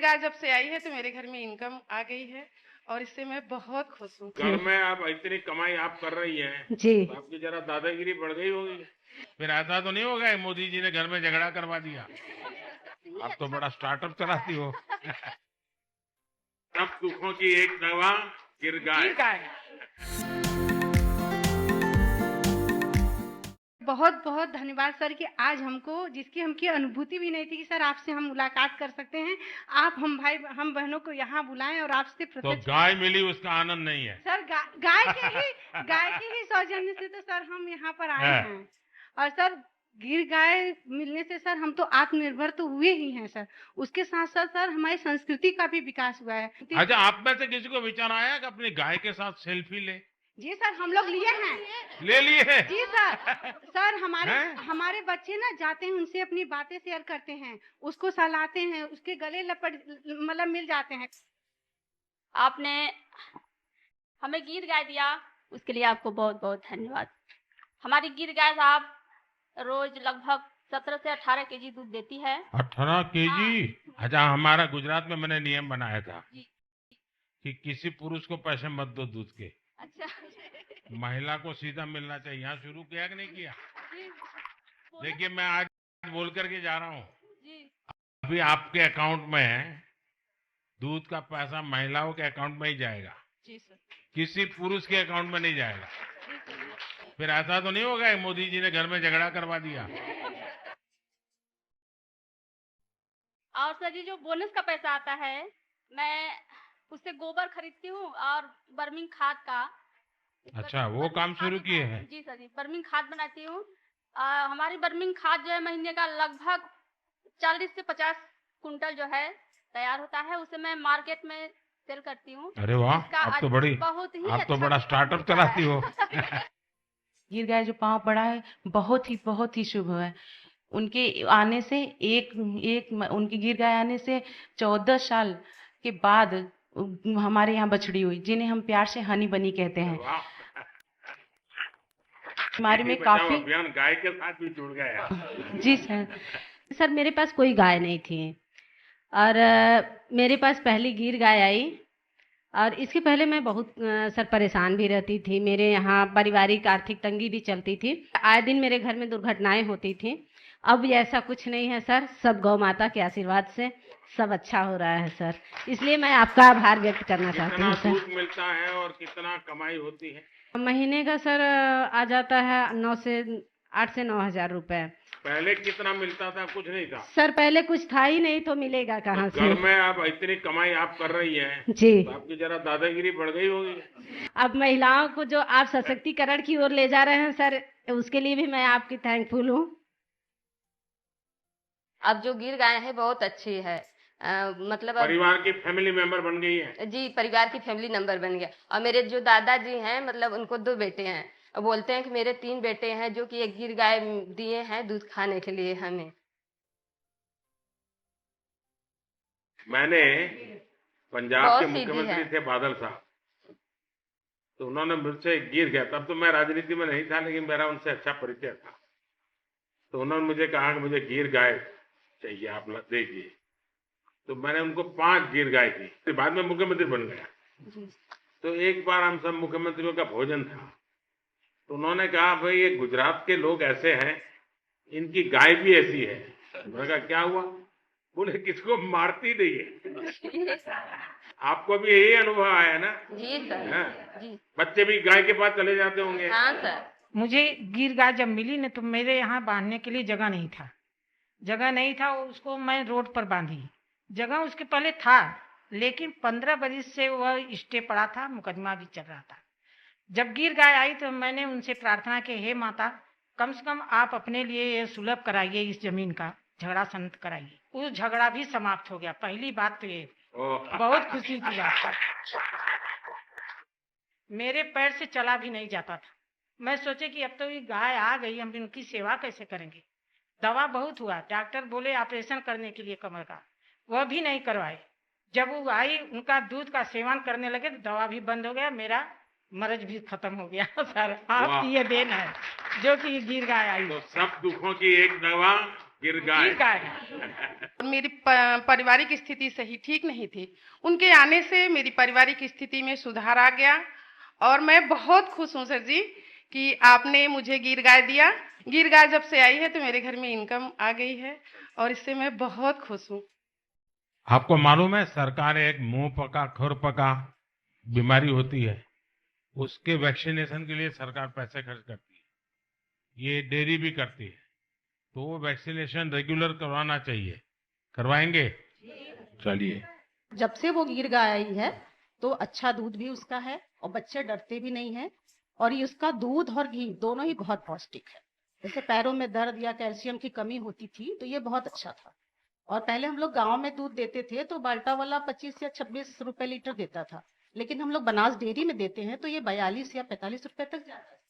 गाय जब से आई है तो मेरे घर में इनकम आ गई है और इससे मैं बहुत खुश हूँ। घर में आप इतनी कमाई आप कर रही हैं जी तो आपकी जरा दादागिरी बढ़ गई होगी। फिर ऐसा तो नहीं होगा कि मोदी जी ने घर में झगड़ा करवा दिया। आप तो बड़ा स्टार्टअप चलाती हो। सब दुखों की एक दवा गिर गाय। बहुत बहुत धन्यवाद सर कि आज हमको जिसकी हमकी अनुभूति भी नहीं थी कि सर आपसे हम मुलाकात कर सकते हैं। आप हम बहनों को यहाँ बुलाएं और आपसे तो प्रत्यक्ष गाय मिली उसका आनंद नहीं है सर गाय के ही सौजन्य से तो सर हम यहाँ पर आए है। हैं। और सर गिर गाय मिलने से सर हम तो आत्मनिर्भर तो हुए ही हैं सर। उसके साथ साथ सर हमारी संस्कृति का भी विकास हुआ है। अच्छा, आप में से किसी को विचार आया कि अपनी गाय के साथ सेल्फी ले? जी सर हम लोग लिए हैं। ले लिए हैं? जी सर हमारे हैं? हमारे बच्चे ना जाते हैं उनसे अपनी बातें शेयर करते हैं, उसको सहलाते हैं, उसके गले लपट मतलब मिल जाते हैं। आपने हमें गिर गाय दिया उसके लिए आपको बहुत बहुत धन्यवाद। हमारी गिर गाय साहब रोज लगभग 17 से 18 केजी दूध देती है। 18 केजी? अच्छा, हमारा गुजरात में मैंने नियम बनाया था कि किसी पुरुष को पैसे मत दो दूध के। अच्छा महिला को सीधा मिलना चाहिए। यहाँ शुरू किया कि नहीं किया? देखिए, मैं आज बोल करके जा रहा हूँ, अभी आपके अकाउंट में दूध का पैसा महिलाओं के अकाउंट में ही जाएगा। जी सर। किसी पुरुष के अकाउंट में नहीं जाएगा। फिर ऐसा तो नहीं होगा कि मोदी जी ने घर में झगड़ा करवा दिया। और सर जी जो बोनस का पैसा आता है मैं उससे गोबर खरीदती हूँ और बर्मिंग खाद का। अच्छा, वो काम शुरू किए हैं? जी सर जी, बर्मिंग खाद बनाती हूँ। हमारी बर्मिंग खाद जो है महीने का लगभग 40 से 50 कुंटल जो है तैयार होता है, उसे मैं मार्केट में सेल करती हूँ। अरे वाह, आप तो बड़ा स्टार्टअप चलाती हो। गिर गाय जो पाँव पड़ा है बहुत ही शुभ है। उनके आने से उनकी गिर गाय आने से 14 साल के बाद हमारे यहाँ बछड़ी हुई, जिन्हें हम प्यार से हनी बनी कहते हैं। हमारे में काफी अभियान गाय के साथ भी जुड़ गया। जी सर मेरे पास कोई गाय नहीं थी और मेरे पास पहली गिर गाय आई और इसके पहले मैं बहुत सर परेशान भी रहती थी। मेरे यहाँ पारिवारिक आर्थिक तंगी भी चलती थी, आए दिन मेरे घर में दुर्घटनाएं होती थी। अब ऐसा कुछ नहीं है सर, सब गौ माता के आशीर्वाद से सब अच्छा हो रहा है सर, इसलिए मैं आपका आभार व्यक्त करना चाहती हूँ सर। दूध मिलता है और कितना कमाई होती है? महीने का सर आ जाता है 8 से 9 हजार रुपए। पहले कितना मिलता था? कुछ नहीं था सर, पहले कुछ था ही नहीं तो मिलेगा कहाँ तो से। घर में आप इतनी कमाई आप कर रही हैं जी तो आपकी जरा दादागिरी बढ़ गई होगी। अब महिलाओं को जो आप सशक्तिकरण की ओर ले जा रहे हैं सर, उसके लिए भी मैं आपकी थैंकफुल हूँ। अब जो गिर गाय है बहुत अच्छी है, मतलब परिवार की फैमिली मेंबर बन गई है। जी, परिवार की फैमिली नंबर बन गया। और मेरे जो दादाजी हैं मतलब उनको 2 बेटे हैं और बोलते हैं कि मेरे 3 बेटे हैं जो कि एक गिर गाय दिए हैं दूध खाने के लिए हमें। मैंने पंजाब के बहुत सीधी मुख्यमंत्री है। थे बादल साहब, तो उन्होंने मुझसे गिर गया, तब तो मैं राजनीति में नहीं था लेकिन मेरा उनसे अच्छा परिचय था। तो उन्होंने मुझे कहा कि मुझे गिर गाय चाहिए, आप दीजिए। तो मैंने उनको 5 गिर गाय दी। फिर बाद में मुख्यमंत्री बन गया। तो एक बार हम सब मुख्यमंत्रियों का भोजन था, तो उन्होंने कहा भाई ये गुजरात के लोग ऐसे हैं, इनकी गाय भी ऐसी है। मैंने कहा क्या हुआ? बोले किसको मारती नहीं है। आपको भी यही अनुभव आया ना? जी सर। हाँ। जी बच्चे भी गाय के पास चले जाते होंगे। हाँ सर। मुझे गिर गाय जब मिली न तो मेरे यहाँ बांधने के लिए जगह नहीं था, उसको मैं रोड पर बांधी। जगह उसके पहले था लेकिन 15 बरस से वह स्टे पड़ा था, मुकदमा भी चल रहा था। जब गिर गाय आई तो मैंने उनसे प्रार्थना की, हे माता कम से कम आप अपने लिए ये सुलभ कराइए, इस जमीन का झगड़ा शांत कराइए। वो झगड़ा भी समाप्त हो गया। पहली बात तो ये बहुत खुशी की बात। मेरे पैर से चला भी नहीं जाता था। मैं सोचे कि अब तो ये गाय आ गई, हम इनकी सेवा कैसे करेंगे। दवा बहुत हुआ, डॉक्टर बोले ऑपरेशन करने के लिए कमर का, वह भी नहीं करवाए। जब वो आई उनका दूध का सेवन करने लगे तो दवा भी बंद हो गया, मेरा मर्ज भी खत्म हो गया। सर आपकी ये देन है जो कि गिर गाय आई। तो सब दुखों की एक दवा गिर गाय। गिर गाय। मेरी पारिवारिक स्थिति सही ठीक नहीं थी। उनके आने से मेरी पारिवारिक स्थिति में सुधार आ गया और मैं बहुत खुश हूँ सर जी कि आपने मुझे गिर गाय दिया। गिर गाय जब से आई है तो मेरे घर में इनकम आ गई है और इससे मैं बहुत खुश हूँ। आपको मालूम है सरकार एक मुंह पका खुर पका बीमारी होती है, उसके वैक्सीनेशन के लिए सरकार पैसे खर्च करती है, ये डेयरी भी करती है, तो वो वैक्सीनेशन रेगुलर करवाना चाहिए। करवाएंगे? चलिए। जब से वो गिर गाय आई है तो अच्छा दूध भी उसका है और बच्चे डरते भी नहीं हैं और ये उसका दूध और घी दोनों ही बहुत पौष्टिक है। जैसे पैरों में दर्द या कैल्शियम की कमी होती थी तो ये बहुत अच्छा था। और पहले हम लोग गांव में दूध देते थे तो बाल्टा वाला 25 या 26 रुपए लीटर देता था, लेकिन हम लोग बनास डेयरी में देते हैं तो ये 42 या 45 रुपए तक जाता है।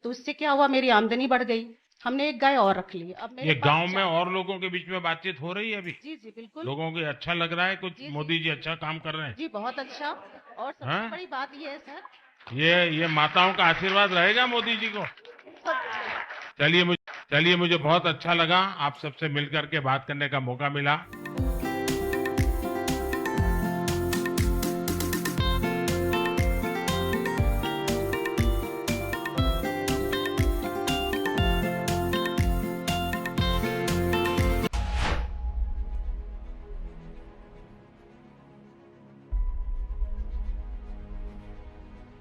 तो इससे क्या हुआ, मेरी आमदनी बढ़ गई। हमने एक गाय और रख ली। अब मेरे ये पास गांव में चार- और लोगों के बीच में बातचीत हो रही है अभी? जी जी बिल्कुल। लोगों को अच्छा लग रहा है कुछ? जी, जी। मोदी जी अच्छा काम कर रहे हैं? जी बहुत अच्छा। और सबसे हाँ? बड़ी बात ये है सर, ये माताओं का आशीर्वाद रहेगा मोदी जी को। चलिए मुझे बहुत अच्छा लगा, आप सबसे मिलकर के बात करने का मौका मिला।